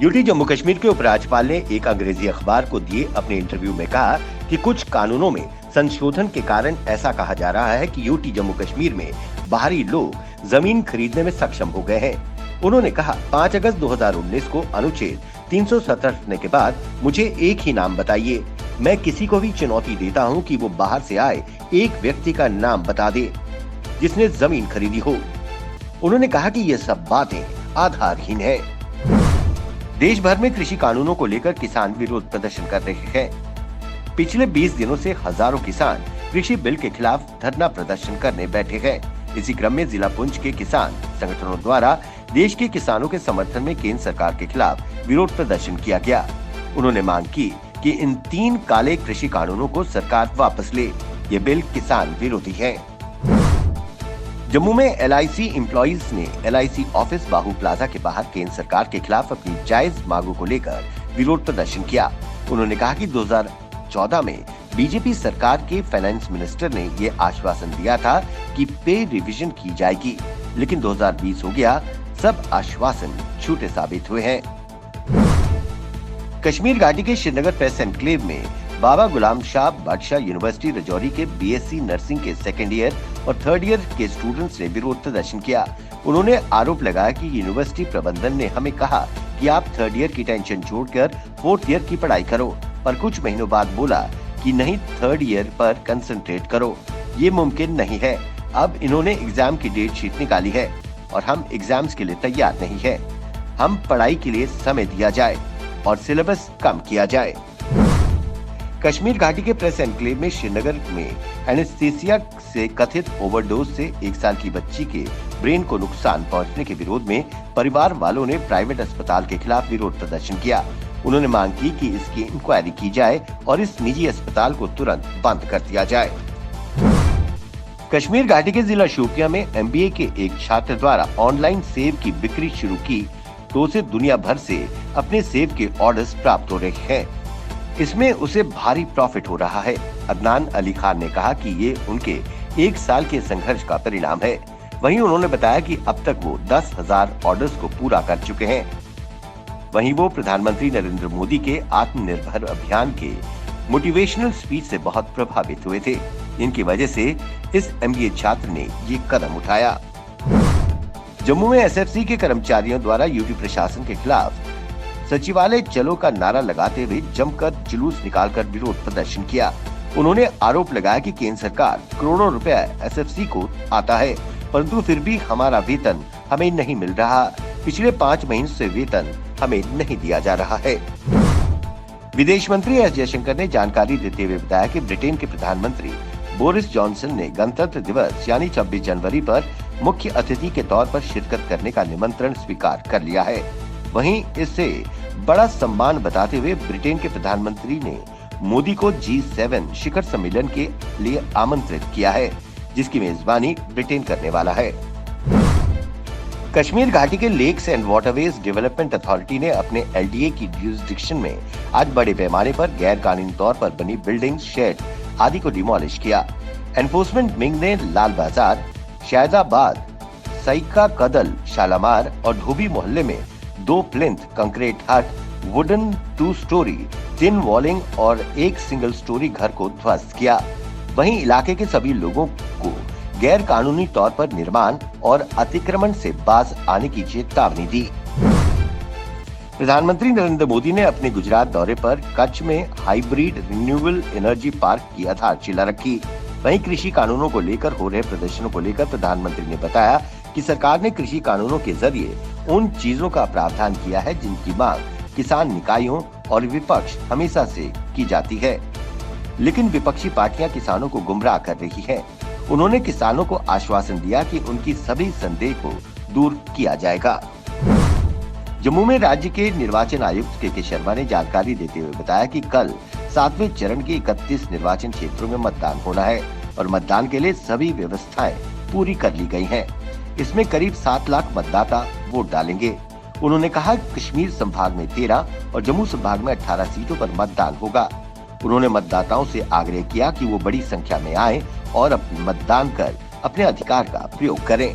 UT Jammu Kashmir के उपराज्यपाल ने एक अंग्रेजी अखबार को दिए अपने इंटरव्यू में कहा कि कुछ कानूनों में संशोधन के कारण ऐसा कहा जा रहा है कि यूटी जम्मू कश्मीर में बाहरी लोग जमीन खरीदने में सक्षम हो गए हैं। उन्होंने कहा 5 अगस्त 2019 को अनुच्छेद 370 हटने के बाद मुझे एक ही नाम बताइए। मैं किसी को भी चुनौती देता हूं कि वो बाहर से आए एक व्यक्ति का नाम बता दे जिसने जमीन खरीदी हो। उन्होंने कहा कि ये सब बातें आधारहीन है। देश भर में कृषि कानूनों को लेकर किसान विरोध प्रदर्शन कर रहे हैं। पिछले 20 दिनों से हजारों किसान कृषि बिल के खिलाफ धरना प्रदर्शन करने बैठे हैं। इसी क्रम में जिला पुंछ के किसान संगठनों द्वारा देश के किसानों के समर्थन में केंद्र सरकार के खिलाफ विरोध प्रदर्शन किया गया। उन्होंने मांग की कि इन 3 काले कृषि कानूनों को सरकार वापस ले। ये बिल किसान विरोधी है। जम्मू में LIC एम्प्लॉइज ने LIC ऑफिस बाहू प्लाजा के बाहर केंद्र सरकार के खिलाफ अपनी जायज मांगों को लेकर विरोध प्रदर्शन किया। उन्होंने कहा कि 2014 में बीजेपी सरकार के फाइनेंस मिनिस्टर ने ये आश्वासन दिया था कि पे रिवीजन की जाएगी, लेकिन 2020 हो गया, सब आश्वासन झूठे साबित हुए हैं। कश्मीर घाटी के श्रीनगर प्रेस एनक्लेव में बाबा गुलाम शाह बादशाह यूनिवर्सिटी राजौरी के BSc नर्सिंग के 2nd ईयर और 3rd ईयर के स्टूडेंट्स ने विरोध प्रदर्शन किया। उन्होंने आरोप लगाया कि यूनिवर्सिटी प्रबंधन ने हमें कहा कि आप 3rd ईयर की टेंशन छोड़कर 4th ईयर की पढ़ाई करो, पर कुछ महीनों बाद बोला कि नहीं 3rd ईयर पर कंसंट्रेट करो। ये मुमकिन नहीं है। अब इन्होंने एग्जाम की डेट शीट निकाली है और हम एग्जाम्स के लिए तैयार नहीं है। हम पढ़ाई के लिए समय दिया जाए और सिलेबस कम किया जाए। कश्मीर घाटी के प्रेस एनक्लेव में श्रीनगर में एनेस्थीसिया से कथित ओवरडोज से 1 साल की बच्ची के ब्रेन को नुकसान पहुंचने के विरोध में परिवार वालों ने प्राइवेट अस्पताल के खिलाफ विरोध प्रदर्शन किया। उन्होंने मांग की कि इसकी इंक्वायरी की जाए और इस निजी अस्पताल को तुरंत बंद कर दिया जाए। कश्मीर घाटी के जिला शोपियां में MBA के एक छात्र द्वारा ऑनलाइन सेब की बिक्री शुरू की, तो उसे दुनिया भर से अपने सेब के ऑर्डर्स प्राप्त हो रहे हैं। इसमें उसे भारी प्रॉफिट हो रहा है। अदनान अली खान ने कहा कि ये उनके 1 साल के संघर्ष का परिणाम है। वहीं उन्होंने बताया कि अब तक वो 10,000 ऑर्डर्स को पूरा कर चुके हैं। वहीं वो प्रधानमंत्री नरेंद्र मोदी के आत्मनिर्भर अभियान के मोटिवेशनल स्पीच से बहुत प्रभावित हुए थे। इनकी वजह से इस MBA छात्र ने ये कदम उठाया। जम्मू में SFC के कर्मचारियों द्वारा यूटी प्रशासन के खिलाफ सचिवालय चलो का नारा लगाते हुए जमकर जुलूस निकालकर विरोध प्रदर्शन किया। उन्होंने आरोप लगाया कि केंद्र सरकार करोड़ों रुपया SFC को आता है, परंतु फिर भी हमारा वेतन हमें नहीं मिल रहा। पिछले 5 महीनों से वेतन हमें नहीं दिया जा रहा है। विदेश मंत्री S जयशंकर ने जानकारी देते हुए बताया कि ब्रिटेन के प्रधानमंत्री बोरिस जॉनसन ने गणतंत्र दिवस यानी 26 जनवरी पर मुख्य अतिथि के तौर पर शिरकत करने का निमंत्रण स्वीकार कर लिया है। वहीं इसे बड़ा सम्मान बताते हुए ब्रिटेन के प्रधानमंत्री ने मोदी को G7 शिखर सम्मेलन के लिए आमंत्रित किया है, जिसकी मेजबानी ब्रिटेन करने वाला है। कश्मीर घाटी के lakes and waterways development authority ने अपने LDA की ज्यूरिसडिक्शन में आज बड़े पैमाने पर गैर कानूनी तौर पर बनी बिल्डिंग, शेड आदि को डिमोलिश किया। एनफोर्समेंट विंग ने लाल बाजार, शायदाबाद, सईका कदल, शालामार और धोबी मोहल्ले में 2 प्लिंथ कंक्रीट हट, वुडन 2 स्टोरी, टिन वॉलिंग और 1 सिंगल स्टोरी घर को ध्वस्त किया। वहीं इलाके के सभी लोगों को गैर कानूनी तौर पर निर्माण और अतिक्रमण से बाज आने की चेतावनी दी। प्रधानमंत्री नरेंद्र मोदी ने अपने गुजरात दौरे पर कच्छ में हाइब्रिड रिन्यूएबल एनर्जी पार्क की आधारशिला रखी। वहीं कृषि कानूनों को लेकर हो रहे प्रदर्शनों को लेकर प्रधानमंत्री ने बताया कि सरकार ने कृषि कानूनों के जरिए उन चीजों का प्रावधान किया है जिनकी मांग किसान निकायों और विपक्ष हमेशा से की जाती है, लेकिन विपक्षी पार्टियां किसानों को गुमराह कर रही हैं। उन्होंने किसानों को आश्वासन दिया कि उनकी सभी संदेह को दूर किया जाएगा। जम्मू में राज्य के निर्वाचन आयुक्त के शर्मा ने जानकारी देते हुए बताया कि कल 7वें चरण के 31 निर्वाचन क्षेत्रों में मतदान होना है और मतदान के लिए सभी व्यवस्थाएं पूरी कर ली गई हैं। इसमें करीब 7 लाख मतदाता वोट डालेंगे। उन्होंने कहा कश्मीर संभाग में 13 और जम्मू संभाग में 18 सीटों पर मतदान होगा। उन्होंने मतदाताओं से आग्रह किया कि वो बड़ी संख्या में आएं और अपने मतदान कर अपने अधिकार का प्रयोग करें।